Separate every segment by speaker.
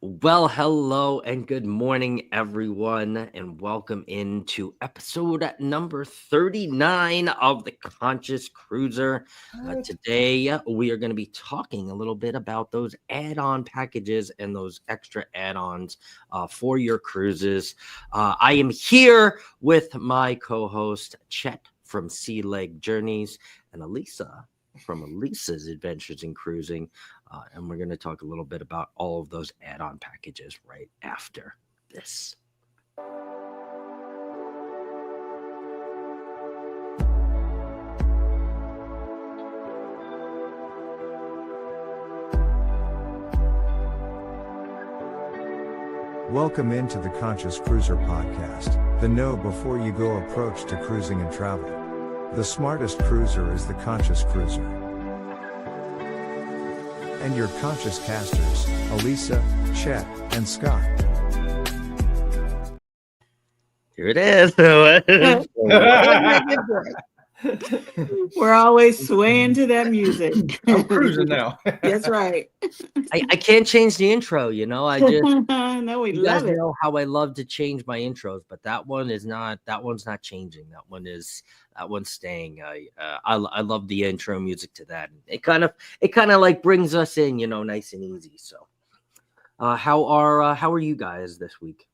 Speaker 1: Well, hello and good morning, everyone, and welcome into episode number 39 of the Conscious Cruiser.
Speaker 2: What?
Speaker 1: Today, we are going to be talking a little bit about those add on packages and those extra add ons for your cruises. I am here with my co host, Chet from Sea Leg Journeys, and Elisa from Elisa's Adventures in Cruising. And we're going to talk a little bit about all of those add-on packages right after this.
Speaker 3: Welcome into the Conscious Cruiser podcast, the know before you go approach to cruising and travel. The smartest cruiser is the Conscious Cruiser. And your conscious casters, Elisa, Chet, and Scott.
Speaker 1: Here it is.
Speaker 2: We're always swaying to that music.
Speaker 4: I'm cruising now.
Speaker 2: That's right.
Speaker 1: I can't change the intro, I just
Speaker 2: No, we
Speaker 1: you guys
Speaker 2: love it.
Speaker 1: know how I love to change my intros, but that one's not changing. That one's staying. I love the intro music to that. It kind of like brings us in, nice and easy. So how are you guys this week?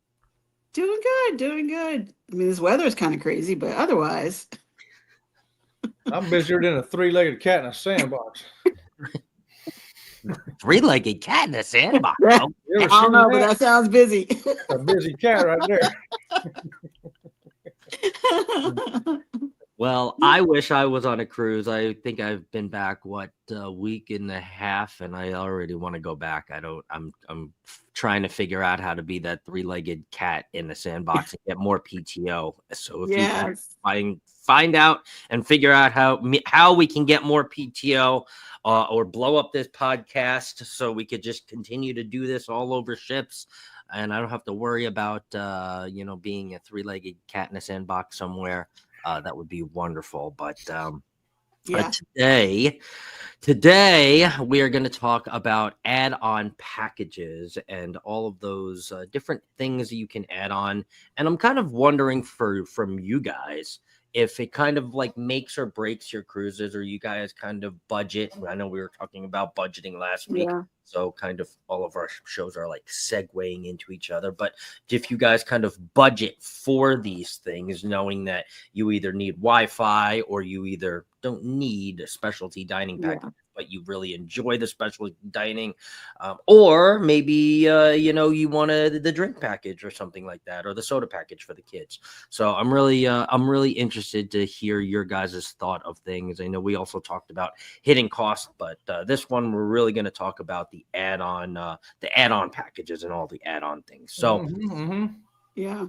Speaker 2: Doing good. I mean, this weather is kind of crazy, but otherwise.
Speaker 4: I'm busier than a three-legged cat in a sandbox.
Speaker 1: Three-legged cat in a sandbox.
Speaker 2: I
Speaker 4: You ever
Speaker 2: don't
Speaker 4: seen
Speaker 2: know, but that sounds busy.
Speaker 4: A busy cat right there.
Speaker 1: Well, I wish I was on a cruise. I think I've been back a week and a half, and I already want to go back. I'm trying to figure out how to be that three-legged cat in the sandbox and get more PTO. So if you
Speaker 2: Yes.
Speaker 1: find out and figure out how we can get more PTO, or blow up this podcast so we could just continue to do this all over ships, and I don't have to worry about being a three-legged cat in a sandbox somewhere. That would be wonderful. But
Speaker 2: Yeah.
Speaker 1: today we are going to talk about add-on packages and all of those different things that you can add on. And I'm kind of wondering from you guys if it kind of like makes or breaks your cruises, or you guys kind of budget. I know we were talking about budgeting last week.
Speaker 2: Yeah.
Speaker 1: So kind of all of our shows are like segueing into each other. But if you guys kind of budget for these things, knowing that you either need Wi-Fi or you either don't need a specialty dining package, but you really enjoy the specialty dining, or maybe you wanted the drink package or something like that, or the soda package for the kids. So I'm really interested to hear your guys' thought of things. I know we also talked about hitting cost, but this one we're really going to talk about the add-on packages and all the add-on things. So
Speaker 2: Yeah.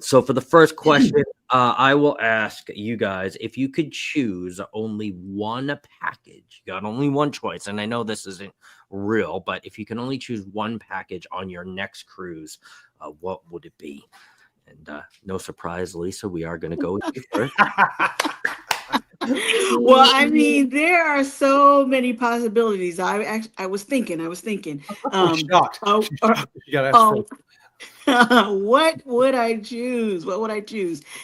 Speaker 1: so for the first question, I will ask you guys, if you could choose only one package, you got only one choice, and I know this isn't real, but if you can only choose one package on your next cruise, what would it be? And no surprise, Lisa, we are going to go with you first.
Speaker 2: Well, I mean, there are so many possibilities. I was thinking.
Speaker 4: I'm shocked.
Speaker 2: Oh,
Speaker 4: You gotta ask for
Speaker 2: what would I choose?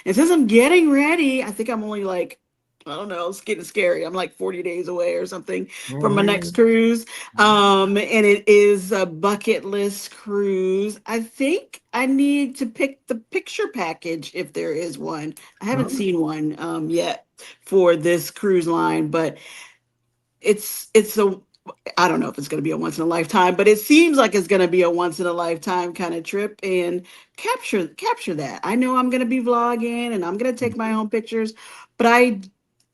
Speaker 2: And since I'm getting ready, I think I'm only like, I don't know, it's getting scary. I'm like 40 days away or something from my next cruise. And it is a bucket list cruise. I think I need to pick the picture package if there is one. I haven't seen one yet for this cruise line, but I don't know if it's going to be a once in a lifetime, but it seems like it's going to be a once in a lifetime kind of trip, and capture that. I know I'm going to be vlogging and I'm going to take my own pictures, but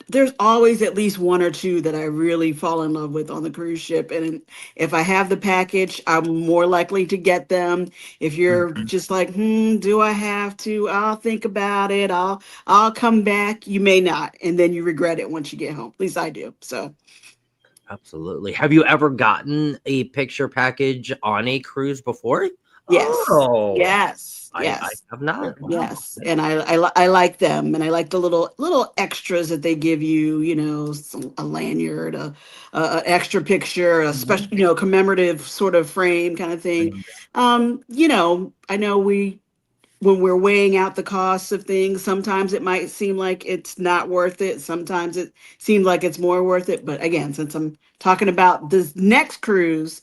Speaker 2: there's always at least one or two that I really fall in love with on the cruise ship. And if I have the package, I'm more likely to get them. If you're just like, do I have to? I'll think about it. I'll come back. You may not. And then you regret it once you get home. At least I do. So.
Speaker 1: Absolutely. Have you ever gotten a picture package on a cruise before?
Speaker 2: Yes.
Speaker 1: Oh,
Speaker 2: Yes.
Speaker 1: I
Speaker 2: Yes.
Speaker 1: have not. Wow.
Speaker 2: Yes, and I like them, and I like the little extras that they give you. A lanyard, a extra picture, a special, commemorative sort of frame kind of thing. I know when we're weighing out the costs of things, sometimes it might seem like it's not worth it. Sometimes it seems like it's more worth it. But again, since I'm talking about this next cruise,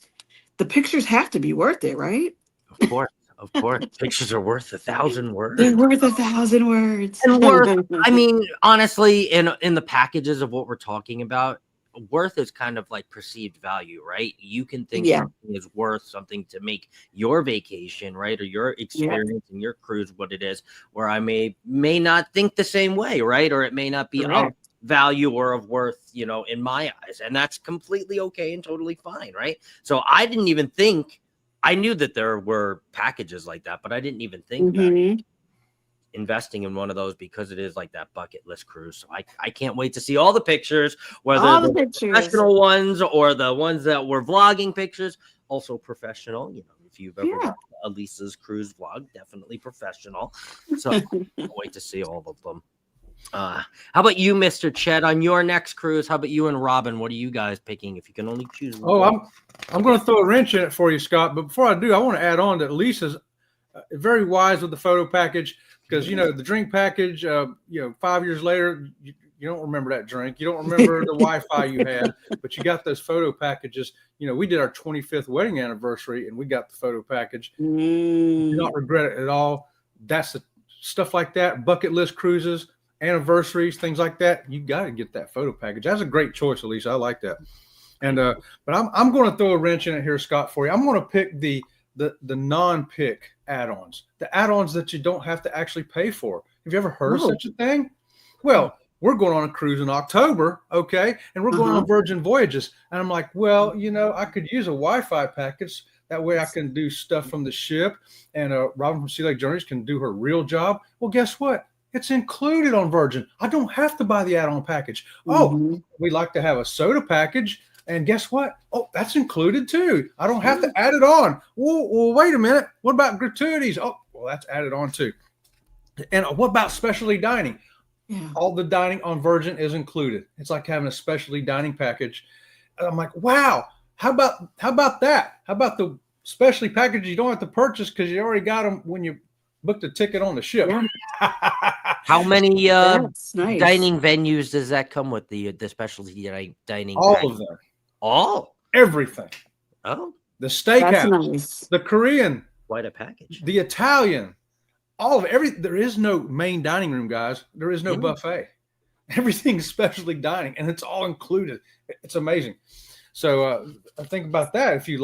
Speaker 2: the pictures have to be worth it, right?
Speaker 1: Of course. Of course. Pictures are worth 1,000
Speaker 2: They're
Speaker 1: words.
Speaker 2: worth 1,000 words.
Speaker 1: And worth, I mean, honestly, in the packages of what we're talking about, worth is kind of like perceived value, right? You can think
Speaker 2: Yeah.
Speaker 1: something is worth something to make your vacation, right, or your experience and your cruise what it is, where I may not think the same way, right, or it may not be of
Speaker 2: Correct.
Speaker 1: value or of worth, in my eyes, and that's completely okay and totally fine, right? So I didn't even think. I knew that there were packages like that, but I didn't even think that
Speaker 2: Mhm.
Speaker 1: investing in one of those, because it is like that bucket list cruise. So I can't wait to see all the pictures, whether
Speaker 2: All the
Speaker 1: the
Speaker 2: pictures.
Speaker 1: professional ones or the ones that were vlogging pictures, also professional. If you've ever
Speaker 2: Yeah.
Speaker 1: watched Elisa's cruise vlog, definitely professional. So I can't wait to see all of them. How about you, Mr. Chet, on your next cruise? How about you and Robin? What are you guys picking if you can only choose one?
Speaker 4: Oh, I'm going to throw a wrench in it for you, Scott. But before I do, I want to add on that Lisa's very wise with the photo package, because the drink package. 5 years later, you don't remember that drink. You don't remember the Wi-Fi you had, but you got those photo packages. We did our 25th wedding anniversary, and we got the photo package. Do not regret it at all. That's the stuff like that. Bucket list cruises, anniversaries, things like that. You got to get that photo package. That's a great choice, Elisa. I like that. And but I'm going to throw a wrench in it here, Scott, for you. I'm going to pick the non-pick add-ons, the add-ons that you don't have to actually pay for. Have you ever heard of such a thing? Well, we're going on a cruise in October, okay, and we're going on Virgin Voyages, and I'm like, well, I could use a Wi-Fi package. That way I can do stuff from the ship, and Robin from Sea Lake Journeys can do her real job. Well, guess what? It's included on Virgin. I don't have to buy the add-on package. Oh, we like to have a soda package. And guess what? Oh, that's included too. I don't have to add it on. Well, wait a minute. What about gratuities? Oh, well, that's added on too. And what about specialty dining?
Speaker 2: Yeah.
Speaker 4: All the dining on Virgin is included. It's like having a specialty dining package. And I'm like, wow. How about that? How about the specialty package you don't have to purchase because you already got them when you booked a ticket on the ship?
Speaker 2: Yeah.
Speaker 1: How many
Speaker 2: That's nice.
Speaker 1: dining venues does that come with, the specialty dining?
Speaker 4: All
Speaker 1: package?
Speaker 4: of them.
Speaker 1: All?
Speaker 4: Everything.
Speaker 1: Oh,
Speaker 4: The steakhouse,
Speaker 2: That's nice.
Speaker 4: the Korean,
Speaker 1: quite a package.
Speaker 4: the Italian, all of every. There is no main dining room, guys. There is no buffet. Everything's specialty dining, and it's all included. It's amazing. So think about that. If you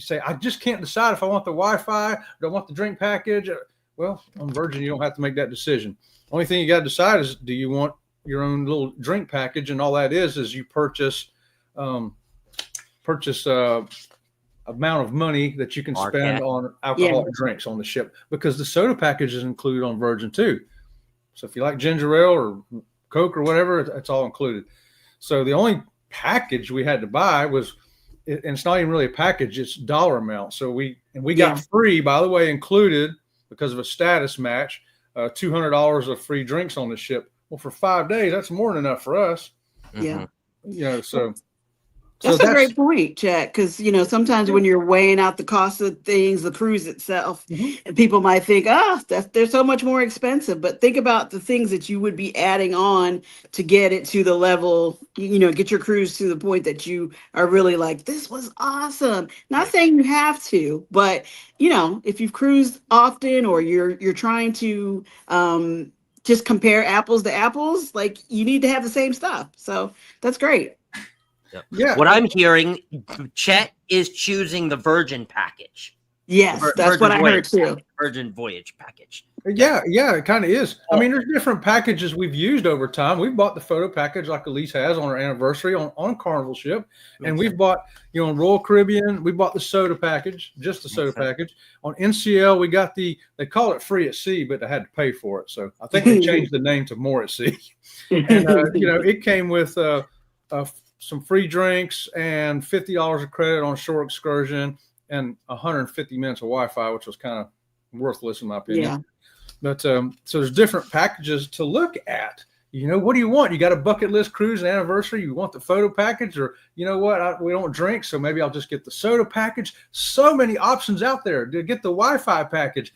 Speaker 4: say, I just can't decide if I want the Wi-Fi or I want the drink package. Well, on Virgin, you don't have to make that decision. Only thing you got to decide is, do you want your own little drink package? And all that is you purchase amount of money that you can spend on alcoholic drinks on the ship, because the soda package is included on Virgin too. So if you like ginger ale or Coke or whatever, it's all included. So the only package we had to buy was, and it's not even really a package, it's dollar amount. So we got free, by the way, included because of a status match, $200 of free drinks on the ship. Well, for 5 days, that's more than enough for us.
Speaker 2: Yeah.
Speaker 4: So
Speaker 2: That's a great point, Jack, because, sometimes when you're weighing out the cost of things, the cruise itself, and people might think, they're so much more expensive. But think about the things that you would be adding on to get it to the level, get your cruise to the point that you are really like, this was awesome. Not saying you have to, but, if you've cruised often, or you're trying to just compare apples to apples, like, you need to have the same stuff. So that's great.
Speaker 4: Yeah.
Speaker 1: What I'm hearing, Chet is choosing the Virgin package.
Speaker 2: Yes, that's what I heard too.
Speaker 1: Virgin Voyage package.
Speaker 4: Yeah, it kind of is. I mean, there's different packages we've used over time. We've bought the photo package like Elise has on our anniversary on a Carnival ship. And we've bought, on Royal Caribbean, we bought the soda package, just the soda package. On NCL, we got they call it free at sea, but I had to pay for it. So I think they changed the name to more at sea. And, it came with some free drinks and $50 of credit on shore excursion. and 150 minutes of Wi-Fi, which was kind of worthless in my opinion.
Speaker 2: Yeah.
Speaker 4: But so there's different packages to look at. What do you want? You got a bucket list cruise, an anniversary. You want the photo package, or you know what? We don't drink, so maybe I'll just get the soda package. So many options out there. To get the Wi-Fi package,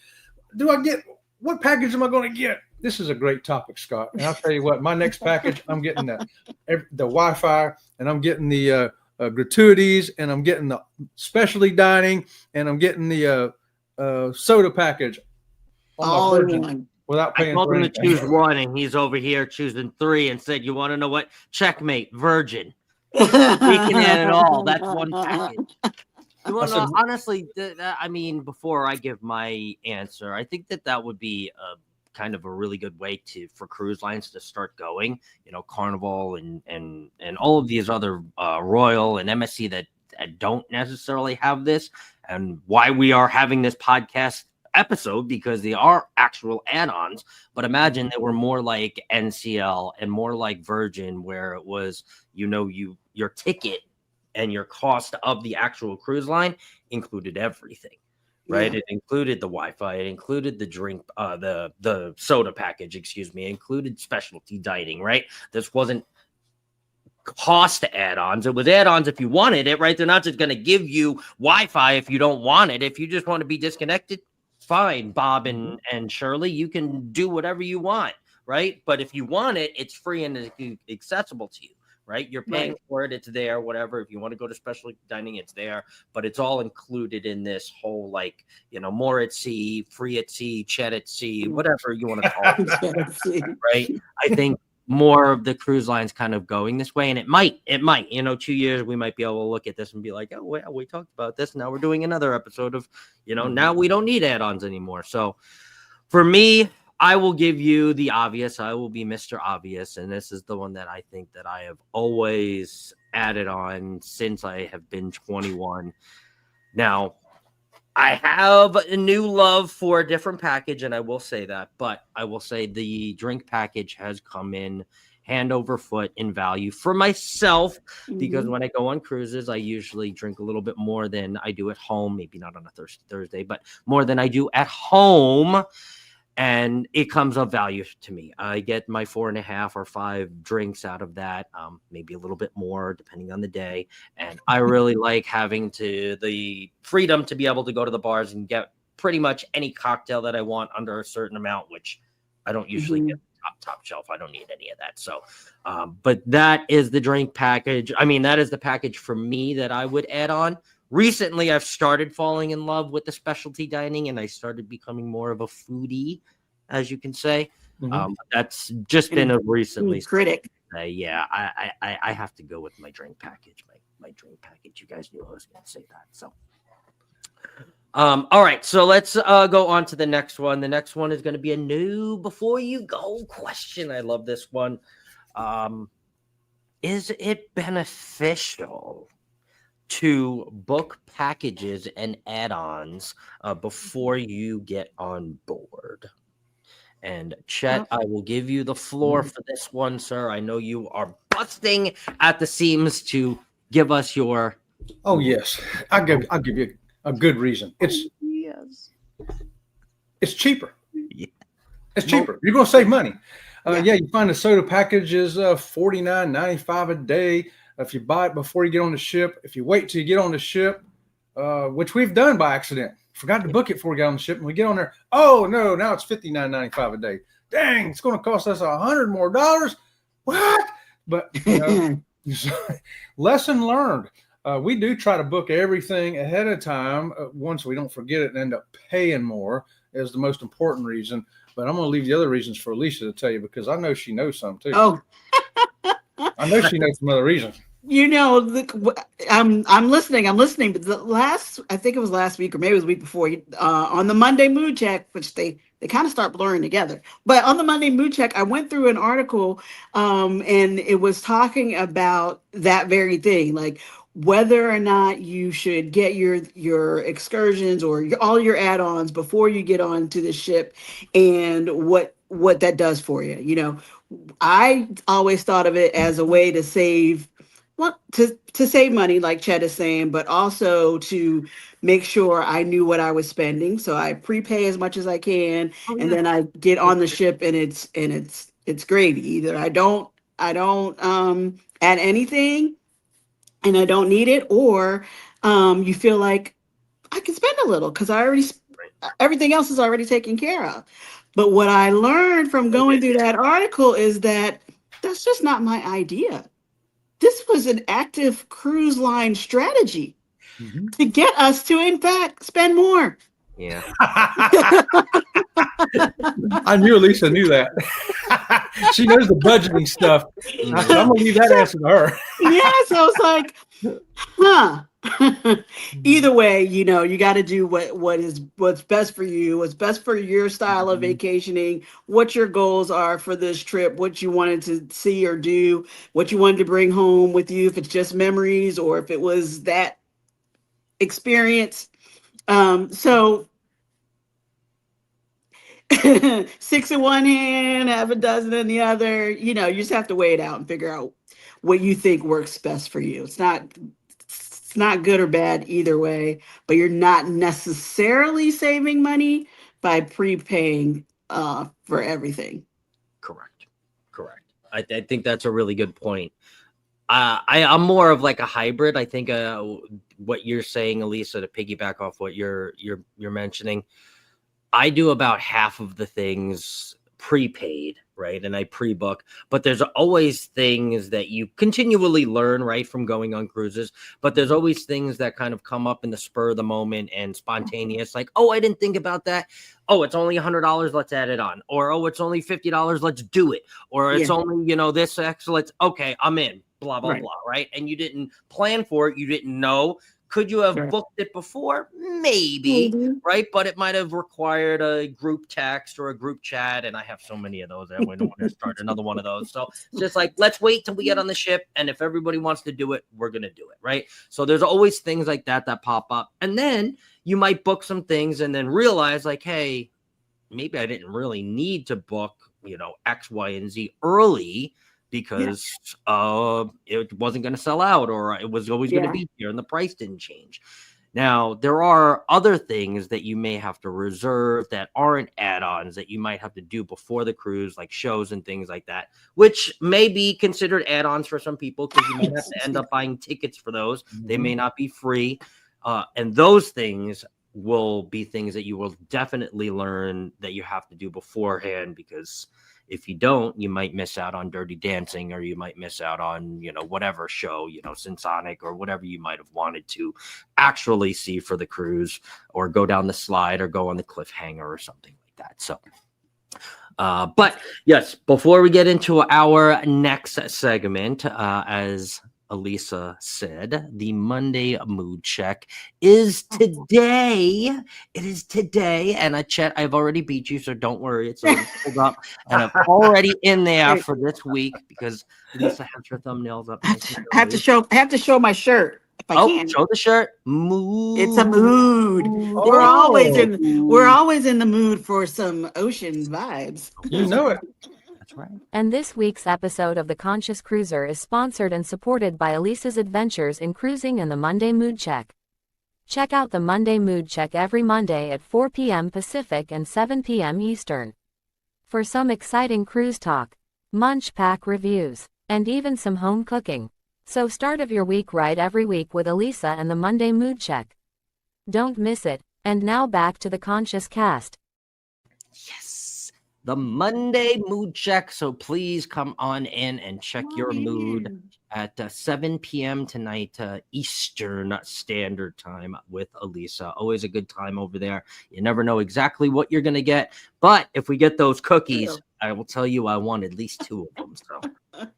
Speaker 4: what package am I going to get? This is a great topic, Scott. And I'll tell you what, my next package, I'm getting the Wi-Fi, and I'm getting the gratuities, and I'm getting the specialty dining, and I'm getting the soda package.
Speaker 2: All in one.
Speaker 4: Without paying.
Speaker 1: I told
Speaker 4: for
Speaker 1: him to
Speaker 4: anything.
Speaker 1: choose one, and he's over here choosing 3 and said, "You want to know what? Checkmate, Virgin.
Speaker 2: We
Speaker 1: can add it all. That's one package." You want to know,
Speaker 4: said-
Speaker 1: honestly, I mean, before I give my answer, I think that would be a kind of a really good way for cruise lines to start going. Carnival and all of these other Royal and MSC that don't necessarily have this, and why we are having this podcast episode, because they are actual add-ons. But imagine they were more like NCL and more like Virgin, where it was your ticket and your cost of the actual cruise line included everything, right?
Speaker 2: Yeah.
Speaker 1: It included the Wi-Fi, it included the drink, the soda package, it included specialty dining, right? This wasn't cost add-ons. It was add-ons if you wanted it, right? They're not just going to give you Wi-Fi if you don't want it. If you just want to be disconnected, fine, Bob and Shirley, you can do whatever you want, right? But if you want it, it's free and accessible to you, right? You're paying
Speaker 2: Right.
Speaker 1: for it, it's there, whatever. If you want to go to special dining, it's there, but it's all included in this whole, more at sea, free at sea, chat at sea, whatever you want to call it, right? I think more of the cruise lines kind of going this way, and it might, 2 years, we might be able to look at this and be like, oh, well, we talked about this. Now we're doing another episode of, now we don't need add-ons anymore. So for me, I will give you the obvious. I will be Mr. Obvious. And this is the one that I think that I have always added on since I have been 21. Now, I have a new love for a different package, and I will say that, but I will say the drink package has come in hand over foot in value for myself, because when I go on cruises, I usually drink a little bit more than I do at home, maybe not on a Thursday, but more than I do at home. And it comes of value to me. I get my 4.5 or 5 drinks out of that, maybe a little bit more depending on the day. And I really like having the freedom to be able to go to the bars and get pretty much any cocktail that I want under a certain amount, which I don't usually get top shelf. I don't need any of that. So, but that is the drink package. I mean, that is the package for me that I would add on. Recently, I've started falling in love with the specialty dining, and I started becoming more of a foodie, as you can say. That's just been a recently
Speaker 2: critic.
Speaker 1: Yeah, I have to go with my drink package. My drink package. You guys knew I was going to say that. So, all right. So let's go on to the next one. The next one is going to be a new before you go question. I love this one. Is it beneficial to book packages and add-ons before you get on board? And Chet, I will give you the floor for this one, sir. I know you are busting at the seams to give us your.
Speaker 4: Oh yes, I'll give you a good reason. It's cheaper.
Speaker 1: Yeah.
Speaker 4: It's cheaper. You're gonna save money. You find the soda package is $49.95 a day. If you buy it before you get on the ship, if you wait till you get on the ship, which we've done by accident, forgot to book it before we got on the ship, and we get on there. Oh no, now it's $59.95 a day. Dang, it's going to cost us $100 more. What? But lesson learned. We do try to book everything ahead of time once we don't forget it and end up paying more is the most important reason. But I'm going to leave the other reasons for Alicia to tell you, because I know she knows some too.
Speaker 2: Oh,
Speaker 4: I know she knows some other reasons.
Speaker 2: I'm listening. But I think it was last week or maybe it was the week before, on the Monday Mood Check, which they kind of start blurring together. But on the Monday Mood Check, I went through an article, and it was talking about that very thing, like whether or not you should get your excursions or all your add-ons before you get onto the ship, and what that does for you. I always thought of it as a way to save Well, to save money, like Chet is saying, but also to make sure I knew what I was spending. So I prepay as much as I can,
Speaker 1: Oh,
Speaker 2: and
Speaker 1: yeah.
Speaker 2: then I get on the ship, and it's gravy. Either I don't add anything, and I don't need it, or you feel like I can spend a little because everything else is already taken care of. But what I learned from going through that article is that that's just not my idea. This was an active cruise line strategy
Speaker 4: Mhm.
Speaker 2: to get us to, in fact, spend more.
Speaker 1: Yeah.
Speaker 4: I knew Lisa knew that. She knows the budgeting stuff. I'm gonna leave that answer to her.
Speaker 2: Yeah, so it's like, huh. Either way, you got to do what's best for you, what's best for your style of vacationing, what your goals are for this trip, what you wanted to see or do, what you wanted to bring home with you, if it's just memories or if it was that experience. So six in one hand, half a dozen in the other. You just have to weigh it out and figure out what you think works best for you. It's not good or bad either way, but you're not necessarily saving money by prepaying for everything.
Speaker 1: Correct. I think that's a really good point. I'm more of like a hybrid. I think what you're saying, Elisa, to piggyback off what you're mentioning, I do about half of the things prepaid, right? And I pre-book, but there's always things that you continually learn, right, from going on cruises. But there's always things that kind of come up in the spur of the moment and spontaneous, like, oh, I didn't think about that. Oh, it's only $100. Let's add it on. Or, oh, it's only $50. Let's do it. Or it's only, this X. Okay, I'm in. Blah, blah, blah, right? And you didn't plan for it. You didn't know. Could you have booked it before? Maybe, right? But it might have required a group text or a group chat. And I have so many of those. I don't want to start another one of those. So it's just like, let's wait till we get on the ship. And if everybody wants to do it, we're going to do it, right? So there's always things like that pop up. And then you might book some things and then realize like, hey, maybe I didn't really need to book, X, Y, and Z early, because it wasn't going to sell out, or it was always going to be here and the price didn't change. Now, there are other things that you may have to reserve that aren't add-ons that you might have to do before the cruise, like shows and things like that, which may be considered add-ons for some people because you might have to end up buying tickets for those. They may not be free. And those things will be things that you will definitely learn that you have to do beforehand, because if you don't, you might miss out on Dirty Dancing, or you might miss out on, whatever show, Synsonic, or whatever you might have wanted to actually see for the cruise, or go down the slide, or go on the cliffhanger or something like that. So, but yes, before we get into our next segment, as Elisa said, the Monday mood check is today. It is today. And Chet, I've already beat you, so don't worry. It's already pulled up. And I'm already in there for this week because Lisa has her thumbnails up.
Speaker 2: I have to show my shirt. If I can.
Speaker 1: Show the shirt. Mood.
Speaker 2: It's a mood.
Speaker 1: Oh.
Speaker 2: We're always in the mood for some ocean vibes.
Speaker 4: You know it.
Speaker 1: That's right.
Speaker 5: And this week's episode of The Conscious Cruiser is sponsored and supported by Elisa's Adventures in Cruising and the Monday Mood Check. Check out the Monday Mood Check every Monday at 4 p.m. Pacific and 7 p.m. Eastern. For some exciting cruise talk, munch pack reviews, and even some home cooking. So start of your week right every week with Elisa and the Monday Mood Check. Don't miss it. And now back to the Conscious Cast.
Speaker 1: Yes. The Monday mood check. So please come on in and check your mood at 7 p.m. tonight, Eastern Standard Time with Elisa. Always a good time over there. You never know exactly what you're going to get. But if we get those cookies, I will tell you I want at least 2 of them. So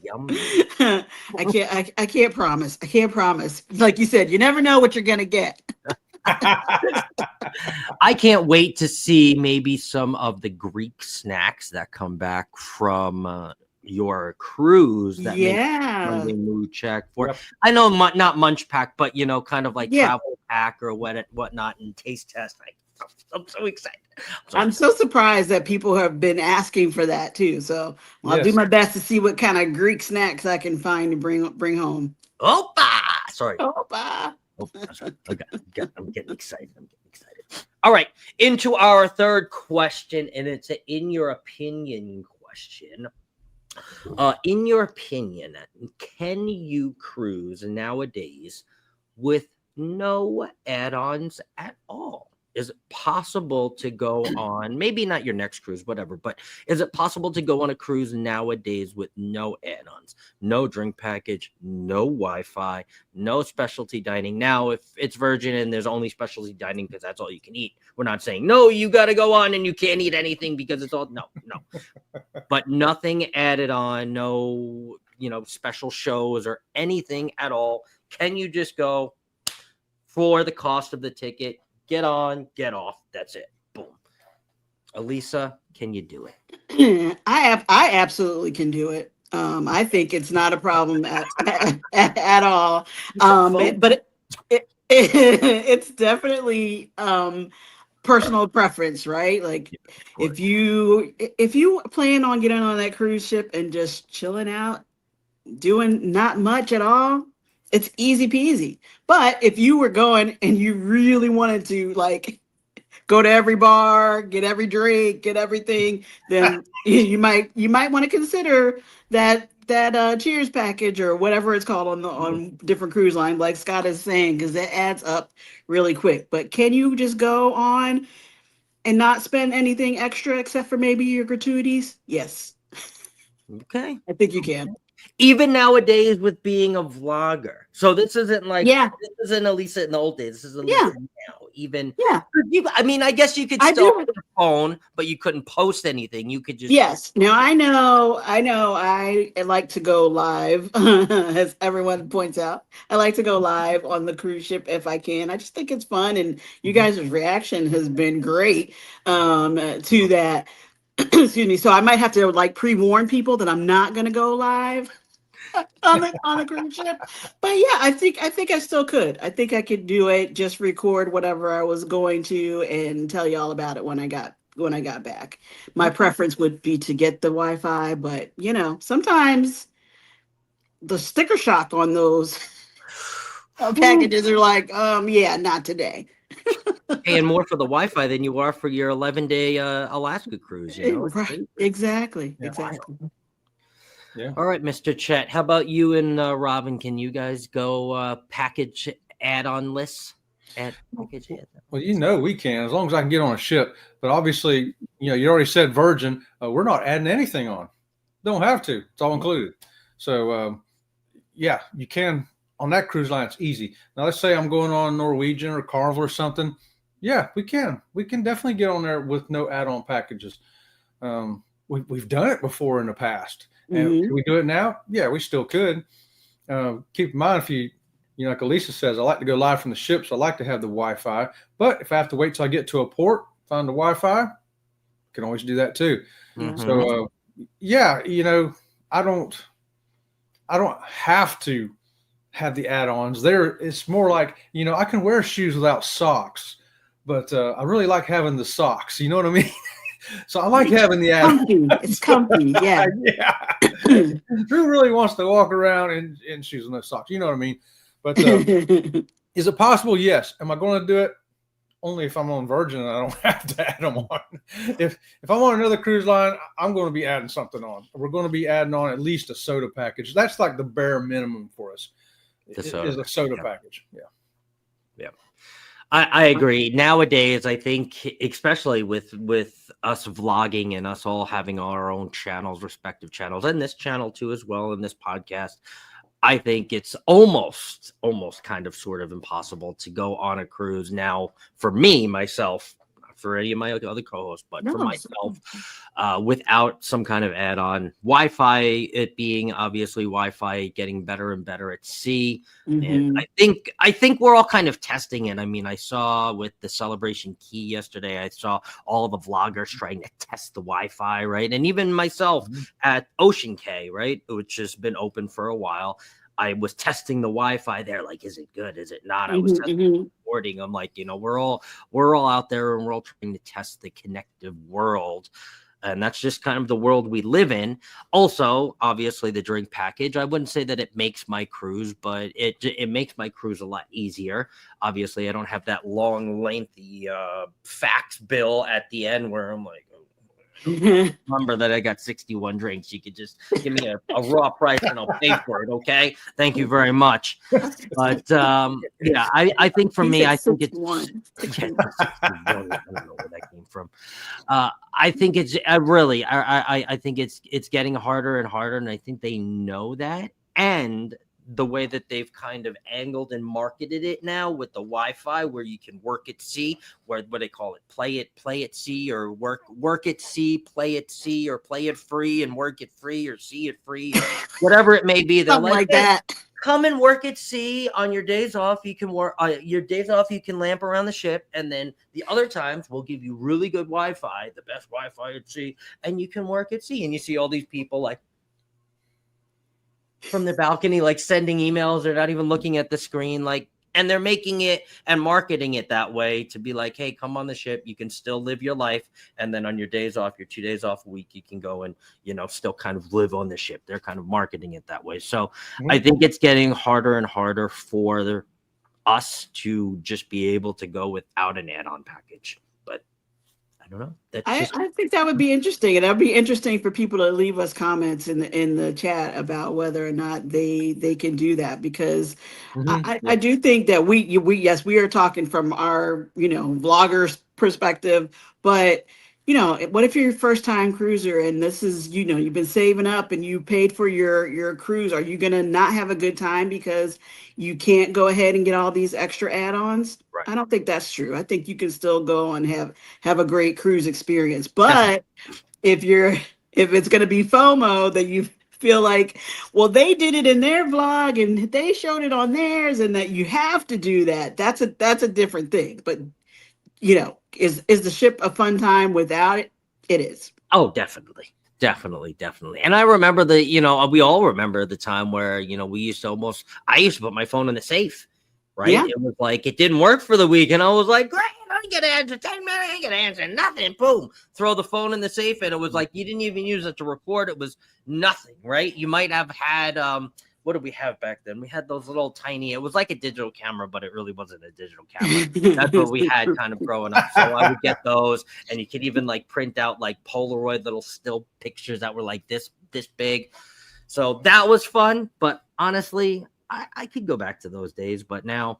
Speaker 1: yum.
Speaker 2: I can't promise. I can't promise. Like you said, you never know what you're going to get.
Speaker 1: I can't wait to see maybe some of the Greek snacks that come back from your cruise. That Monday mood check for. Yep. I know not munch pack, but kind of like travel pack or whatnot, and taste test. I'm so excited.
Speaker 2: I'm so surprised that people have been asking for that too. So I'll do
Speaker 4: Yes.
Speaker 2: my best to see what kind of Greek snacks I can find to bring home.
Speaker 1: Opa! Sorry.
Speaker 2: Oh, bye.
Speaker 1: Oh, I'm sorry. Okay. I'm getting excited. All right. Into our third question, and it's an in your opinion question. In your opinion, can you cruise nowadays with no add-ons at all? Is it possible to go on, maybe not your next cruise, whatever, but is it possible to go on a cruise nowadays with no add-ons, no drink package, no Wi-Fi, no specialty dining? Now, if it's Virgin and there's only specialty dining because that's all you can eat, we're not saying, no, you got to go on and you can't eat anything because it's all, no. But nothing added on, no, special shows or anything at all. Can you just go for the cost of the ticket? Get on, get off. That's it. Boom. Elisa, can you do it?
Speaker 2: I absolutely can do it. I think it's not a problem at all. But it's definitely personal preference, right? Like if you plan on getting on that cruise ship and just chilling out, doing not much at all, it's easy peasy. But if you were going and you really wanted to like go to every bar, get every drink, get everything, then you might want to consider that Cheers package or whatever it's called on different cruise lines, like Scott is saying, because that adds up really quick. But can you just go on and not spend anything extra except for maybe your gratuities? Yes.
Speaker 1: Okay.
Speaker 2: I think you can.
Speaker 1: Even nowadays with being a vlogger. So this isn't like, this isn't Elisa in the old days. This is Elisa now. Even, I mean, I guess you could still have your phone, but you couldn't post anything. You could just.
Speaker 2: Yes. Now I know I like to go live, as everyone points out. I like to go live on the cruise ship if I can. I just think it's fun. And you guys' reaction has been great to that. Excuse me. So I might have to like pre-warn people that I'm not going to go live on a cruise ship. But yeah, I think I still could. I think I could do it. Just record whatever I was going to and tell you all about it when I got back. My preference would be to get the Wi-Fi, but sometimes the sticker shock on those packages are like, not today.
Speaker 1: Paying more for the Wi-Fi than you are for your 11-day Alaska cruise.
Speaker 2: Right. Exactly.
Speaker 4: Yeah.
Speaker 2: Exactly.
Speaker 4: Yeah.
Speaker 1: All right, Mr. Chet. How about you and Robin? Can you guys go package add-on lists?
Speaker 4: Well, we can, as long as I can get on a ship. But obviously, you already said Virgin. We're not adding anything on. Don't have to. It's all included. So, you can. On that cruise line, it's easy. Now, let's say I'm going on Norwegian or Carnival or something. Yeah, we can. We can definitely get on there with no add-on packages. We've done it before in the past. And can we do it now? Yeah, we still could. Keep in mind, if you like Elisa says, I like to go live from the ship, so I like to have the Wi-Fi. But if I have to wait till I get to a port, find the Wi-Fi, can always do that too.
Speaker 1: Mm-hmm.
Speaker 4: So, I don't have to have the add-ons there. It's more like, I can wear shoes without socks, but I really like having the socks. You know what I mean? So I like having the add-ons.
Speaker 2: It's comfy. Yeah.
Speaker 4: Who really wants to walk around in shoes with no socks? You know what I mean? But is it possible? Yes. Am I going to do it? Only if I'm on Virgin and I don't have to add them on. If I'm on another cruise line, I'm going to be adding something on. We're going to be adding on at least a soda package. That's like the bare minimum for us. Is a soda package. Yeah.
Speaker 1: I agree. Nowadays, I think, especially with us vlogging and us all having our own channels, respective channels, and this channel too as well, and this podcast, I think it's almost kind of sort of impossible to go on a cruise now for me, myself, not for any of my other co-hosts, but for myself, without some kind of add-on. Wi-Fi, it being obviously Wi-Fi getting better and better at sea. And I think we're all kind of testing it. I mean, I saw with the Celebration Key yesterday, I saw all the vloggers trying to test the Wi-Fi, right? And even myself at Ocean Cay, right, which has been open for a while. I was testing the Wi-Fi there, like, is it good? Is it not? I was
Speaker 2: Mhm,
Speaker 1: testing
Speaker 2: mhm.
Speaker 1: recording. I'm like, we're all out there and we're all trying to test the connective world. And that's just kind of the world we live in. Also, obviously, the drink package. I wouldn't say that it makes my cruise, but it makes my cruise a lot easier. Obviously, I don't have that long, lengthy fax bill at the end where I'm like, remember that I got 61 drinks. You could just give me a raw price and I'll pay for it. Okay. Thank you very much. But yeah, I think for
Speaker 2: He
Speaker 1: me,
Speaker 2: said
Speaker 1: I think it's
Speaker 2: 61.
Speaker 1: yeah, 61. I don't know where that came from. I think it's really, I think it's getting harder and harder. And I think they know that. And the way that they've kind of angled and marketed it now with the Wi-Fi, where you can work at sea, where what they call it, play at sea, or work at sea, play at sea, or play it free and work it free, or see it free, whatever it may be. They're
Speaker 2: Something like
Speaker 1: "Hey,
Speaker 2: that.
Speaker 1: come and work at sea on your days off. You can work your days off. You can lamp around the ship, and then the other times we'll give you really good Wi-Fi, the best Wi-Fi at sea, and you can work at sea." And you see all these people like from the balcony, like sending emails. They're not even looking at the screen, like, and they're making it and marketing it that way to be like, hey, come on the ship. You can still live your life. And then on your days off, your 2 days off a week, you can go and, still kind of live on the ship. They're kind of marketing it that way. So I think it's getting harder and harder for us to just be able to go without an add-on package. But I don't know. That's just
Speaker 2: I think that would be interesting, and that would be interesting for people to leave us comments in the chat about whether or not they can do that, because I do think that we yes, we are talking from our vloggers perspective, but what if you're your first time cruiser and this is you've been saving up and you paid for your cruise? Are you gonna not have a good time because you can't go ahead and get all these extra add-ons?
Speaker 1: Right.
Speaker 2: I don't think that's true. I think you can still go and have a great cruise experience. But if it's going to be FOMO, that you feel like, well, they did it in their vlog and they showed it on theirs, and that you have to do that, that's a different thing. But is the ship a fun time without it? It is.
Speaker 1: Oh, definitely. And I remember we all remember the time where, I used to put my phone in the safe, right?
Speaker 2: Yeah.
Speaker 1: It was like, it didn't work for the week. And I was like, great, I ain't gonna answer 10 minutes. I ain't gonna answer nothing. Boom. Throw the phone in the safe. And it was like, you didn't even use it to record. It was nothing, right? You might have had, what did we have back then? We had those little tiny, it was like a digital camera, but it really wasn't a digital camera. That's what we had kind of growing up. So I would get those, and you could even like print out like Polaroid little still pictures that were like this big. So that was fun. But honestly, I could go back to those days, but now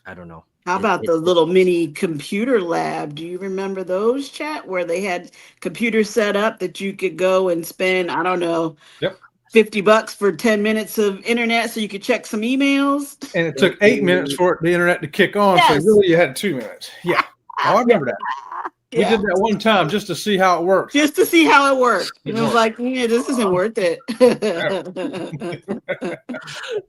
Speaker 1: I don't know.
Speaker 2: How about the little mini computer lab? Do you remember those, chat, where they had computers set up that you could go and spend, I don't know,
Speaker 4: Yep.
Speaker 2: $50 for 10 minutes of internet so you could check some emails?
Speaker 4: And it took 8 minutes for the internet to kick on.
Speaker 2: Yes.
Speaker 4: So really you had 2 minutes. Yeah. I remember that. We
Speaker 2: Yeah.
Speaker 4: did that one time just to see how it worked.
Speaker 2: Just to see how it worked. And it was like, yeah, this isn't worth it.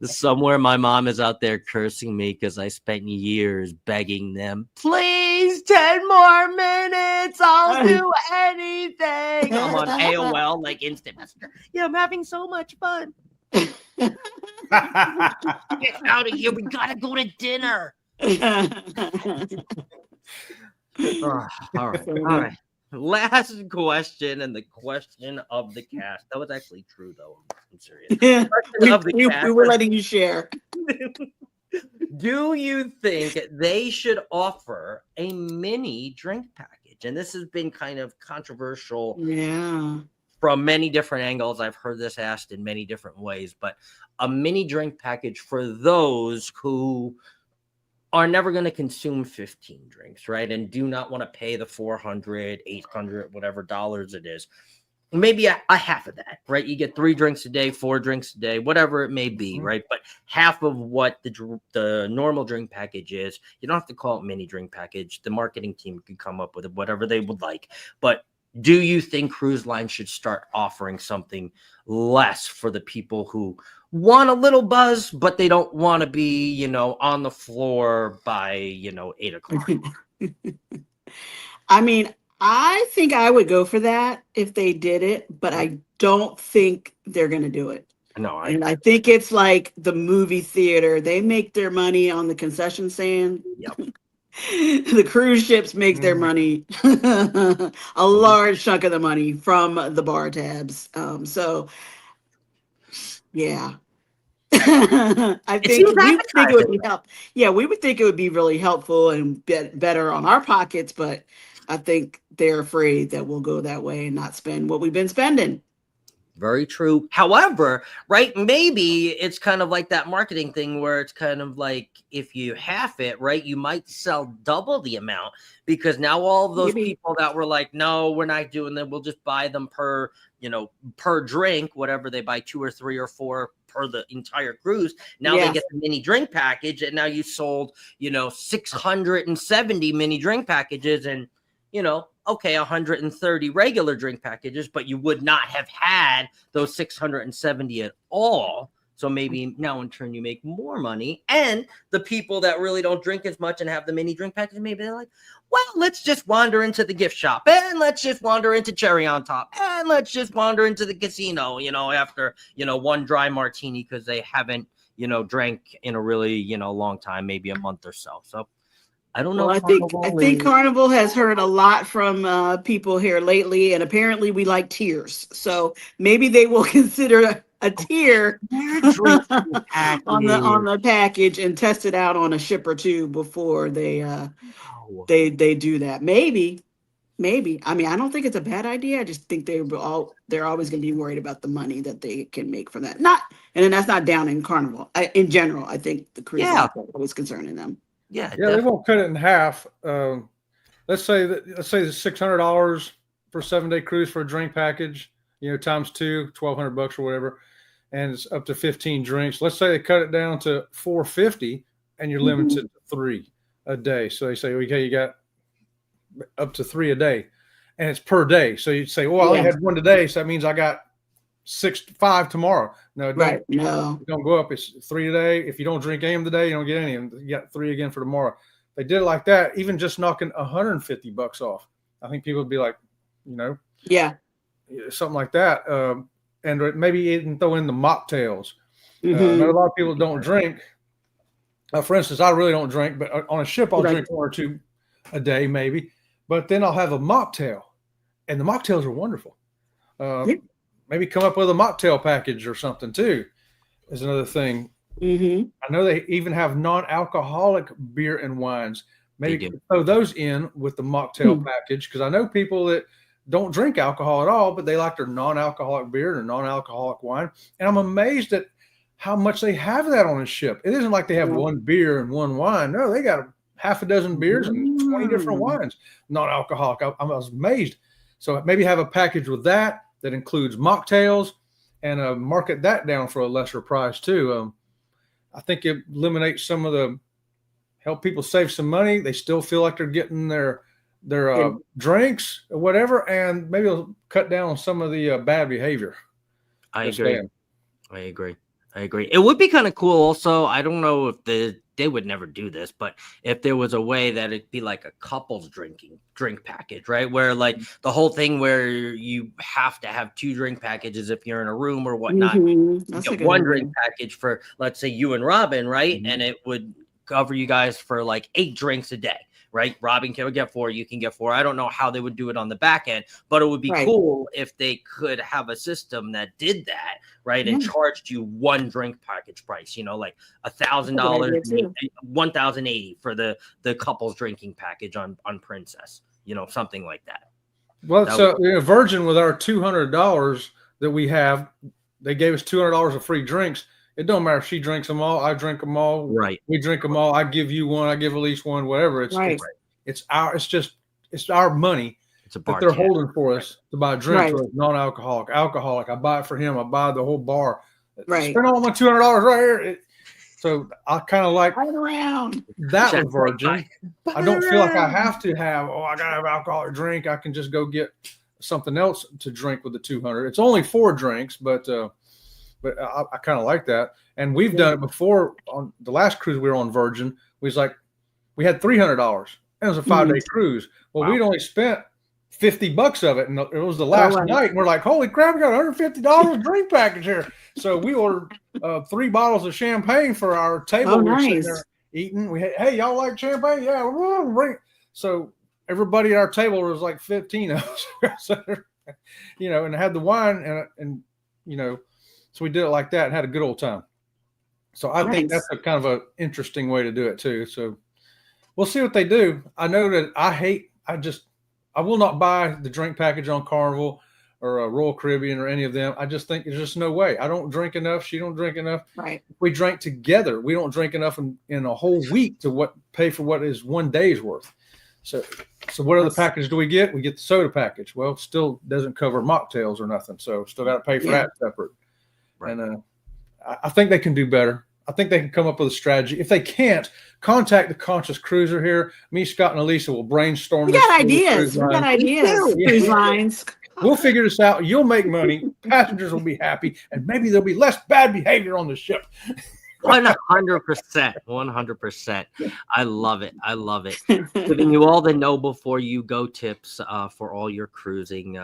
Speaker 1: Somewhere my mom is out there cursing me because I spent years begging them, please, 10 more minutes. I'll do anything. I'm on AOL, like instant messenger. Yeah, I'm having so much fun. Get out of here. We got to go to dinner. All right. Last question, and the question of the cast. That was actually true, though. I'm serious.
Speaker 2: Yeah,
Speaker 1: Question of the
Speaker 2: we
Speaker 1: cast.
Speaker 2: were letting you share.
Speaker 1: Do you think they should offer a mini drink package? And this has been kind of controversial
Speaker 2: Yeah.
Speaker 1: from many different angles. I've heard this asked in many different ways, but a mini drink package for those who are never going to consume 15 drinks, right? And do not want to pay the $400, $800, whatever dollars it is. Maybe a half of that, right? You get 3 drinks a day, 4 drinks a day, whatever it may be, right? But half of what the normal drink package is. You don't have to call it mini drink package. The marketing team can come up with whatever they would like. But do you think cruise lines should start offering something less for the people who want a little buzz, but they don't want to be, on the floor by, 8 o'clock?
Speaker 2: I mean, I think I would go for that if they did it, but I don't think they're going to do it.
Speaker 1: No, I
Speaker 2: And I think it's like the movie theater. They make their money on the concession stand.
Speaker 1: yep.
Speaker 2: The cruise ships make their money, a large chunk of the money from the bar tabs. So, yeah. I
Speaker 1: It
Speaker 2: think
Speaker 1: seems
Speaker 2: we would think it would
Speaker 1: appetizing.
Speaker 2: be help. Yeah, we would think it would be really helpful and better on our pockets, but I think they're afraid that we'll go that way and not spend what we've been spending.
Speaker 1: Very true. However, right, maybe it's kind of like that marketing thing where it's kind of like if you half it, right, you might sell double the amount because now all of those
Speaker 2: Maybe.
Speaker 1: people that were like, no, we're not doing that. We'll just buy them per, per drink, whatever they buy 2 or 3 or 4 per the entire cruise. Now they
Speaker 2: Yes.
Speaker 1: get the mini drink package, and now you sold, 670 mini drink packages and, okay, 130 regular drink packages, but you would not have had those 670 at all. So maybe now in turn you make more money. And the people that really don't drink as much and have the mini drink package, maybe they're like, well, let's just wander into the gift shop and let's just wander into Cherry on Top and let's just wander into the casino, after, one dry martini because they haven't, drank in a really, long time, maybe a month or so. So I don't know.
Speaker 2: Well, I think Carnival has heard a lot from people here lately, and apparently we like tiers. So maybe they will consider a tier on the package and test it out on a ship or two before they do that. Maybe. I mean, I don't think it's a bad idea. I just think they're always going to be worried about the money that they can make from that. And then that's not down in Carnival. In general, I think the cruise lines are always concerning them.
Speaker 1: Yeah,
Speaker 4: they won't cut it in half. Let's say it's $600 for a 7-day cruise for a drink package, times 2, $1,200 or whatever, and it's up to 15 drinks. Let's say they cut it down to $450 and you're limited to 3 a day. So they say, okay, you got up to 3 a day, and it's per day. So you'd say, well, I only had 1 today, so that means I got 5 tomorrow. No, don't go up. It's 3 a day. If you don't drink any of the day, you don't get any. And you got 3 again for tomorrow. They did it like that, even just knocking $150 off. I think people would be like, something like that. And maybe even throw in the mocktails. I know a lot of people don't drink. For instance, I really don't drink, but on a ship, I'll drink 1 or 2 a day, maybe. But then I'll have a mocktail, and the mocktails are wonderful. Maybe come up with a mocktail package or something too is another thing. I know they even have non-alcoholic beer and wines. Maybe throw those in with the mocktail package, because I know people that don't drink alcohol at all, but they like their non-alcoholic beer and non-alcoholic wine. And I'm amazed at how much they have that on a ship. It isn't like they have 1 beer and 1 wine. No, they got half a dozen beers and 20 different wines, non-alcoholic. I was amazed. So maybe have a package with that includes mocktails, and market that down for a lesser price too. I think it eliminates some of help people save some money. They still feel like they're getting their drinks or whatever, and maybe it'll cut down on some of the bad behavior.
Speaker 1: I agree. It would be kind of cool also. I don't know if they would never do this, but if there was a way that it'd be like a couples drink package, right? Where like the whole thing where you have to have 2 drink packages if you're in a room or whatnot. You get 1 drink package for, let's say, you and Robin, right? And it would cover you guys for like 8 drinks a day. Right? Robin can get 4, you can get 4. I don't know how they would do it on the back end, but it would be cool if they could have a system that did that, right? And charged you 1 drink package price, like $1,000, $1,080 for the couples drinking package on Princess, something like that.
Speaker 4: Well, so Virgin, with our $200 that we have, they gave us $200 of free drinks. It don't matter if she drinks them all, I drink them all.
Speaker 1: Right.
Speaker 4: We drink them all. I give you 1. I give Elise 1. Whatever. It's our money that they're holding for us to buy drinks. Right. Non-alcoholic, alcoholic. I buy it for him. I buy the whole bar.
Speaker 2: Right.
Speaker 4: Spend all my $200 right here. So I kind of like that with Virgin. I don't feel like I have to have. I gotta have alcoholic drink. I can just go get something else to drink with the $200. It's only 4 drinks, but I kind of like that. And we've done it before. On the last cruise we were on Virgin, we had $300. And it was a 5-day cruise. Well, we'd only spent $50 of it, and it was the last
Speaker 2: wow.
Speaker 4: night. And we're like, holy crap, we got $150 drink package here. So we ordered 3 bottles of champagne for our table.
Speaker 2: Oh,
Speaker 4: We were sitting
Speaker 2: nice.
Speaker 4: there eating. We had, hey, y'all like champagne? Yeah, we'll bring it. So everybody at our table was like 15 of us. So, you know, and had the wine and you know, so we did it like that and had a good old time. So I think
Speaker 2: Nice.
Speaker 4: that's a kind of an interesting way to do it too. So we'll see what they do. I know that I will not buy the drink package on Carnival or Royal Caribbean or any of them. I just think there's just no way. I don't drink enough. She don't drink enough.
Speaker 2: Right.
Speaker 4: If we drank together, we don't drink enough in a whole week to pay for what is one day's worth. So what other package do we get? We get the soda package. Well, still doesn't cover mocktails or nothing. So still got to pay for that separate.
Speaker 1: Right.
Speaker 4: And I think they can do better. I think they can come up with a strategy. If they can't, contact the Conscious Cruiser here. Me, Scott, and Elisa will brainstorm.
Speaker 2: We
Speaker 4: this
Speaker 2: got
Speaker 4: for the
Speaker 2: ideas.
Speaker 4: cruise
Speaker 2: We got
Speaker 4: line.
Speaker 2: ideas.
Speaker 4: Yeah.
Speaker 2: Cruise lines.
Speaker 4: We'll figure this out. You'll make money. Passengers will be happy, and maybe there'll be less bad behavior on the ship.
Speaker 1: 100%. 100%. I love it. I love it. Giving you all the know before you go tips for all your cruising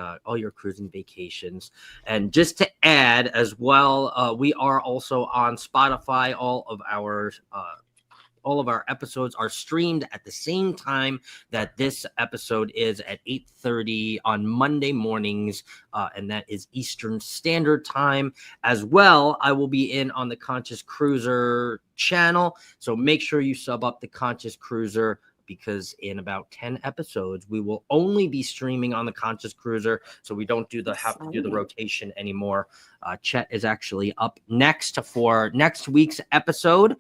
Speaker 1: vacations. And just to add as well, we are also on Spotify. All of our episodes are streamed at the same time that this episode is at 8:30 on Monday mornings, and that is Eastern Standard Time. As well, I will be in on the Conscious Cruiser channel, so make sure you sub up the Conscious Cruiser, because in about 10 episodes, we will only be streaming on the Conscious Cruiser, so we don't have to do the rotation anymore. Chet is actually up next for next week's episode.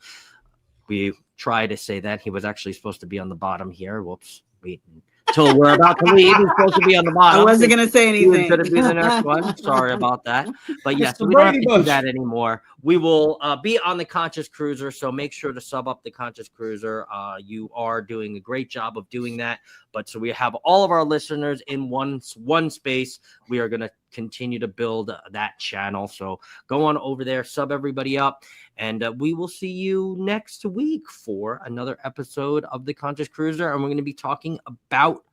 Speaker 1: We try to say that he was actually supposed to be on the bottom here. Whoops. Wait until we're about to leave. He's supposed to be on the bottom.
Speaker 2: I wasn't going to say
Speaker 1: He was
Speaker 2: anything.
Speaker 1: going to be the next one. Sorry about that. But yes,
Speaker 4: It's the
Speaker 1: we don't have
Speaker 4: Brady
Speaker 1: to do
Speaker 4: Bunch.
Speaker 1: that anymore. We will be on the Conscious Cruiser, so make sure to sub up the Conscious Cruiser. You are doing a great job of doing that. But so we have all of our listeners in one space. We are going to continue to build that channel. So go on over there, sub everybody up, and we will see you next week for another episode of the Conscious Cruiser. And we're going to be talking about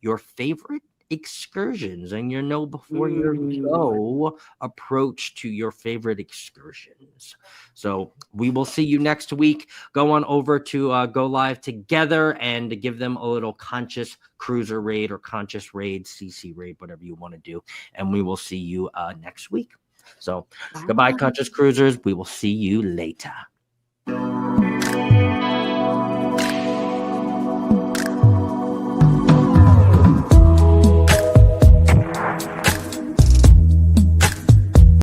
Speaker 1: your favorite excursions and your know before you go approach to your favorite excursions. So we will see you next week. Go on over to Go Live Together and give them a little Conscious Cruiser raid or Conscious raid, CC raid, whatever you want to do. And we will see you next week. So goodbye, Conscious Cruisers. We will see you later.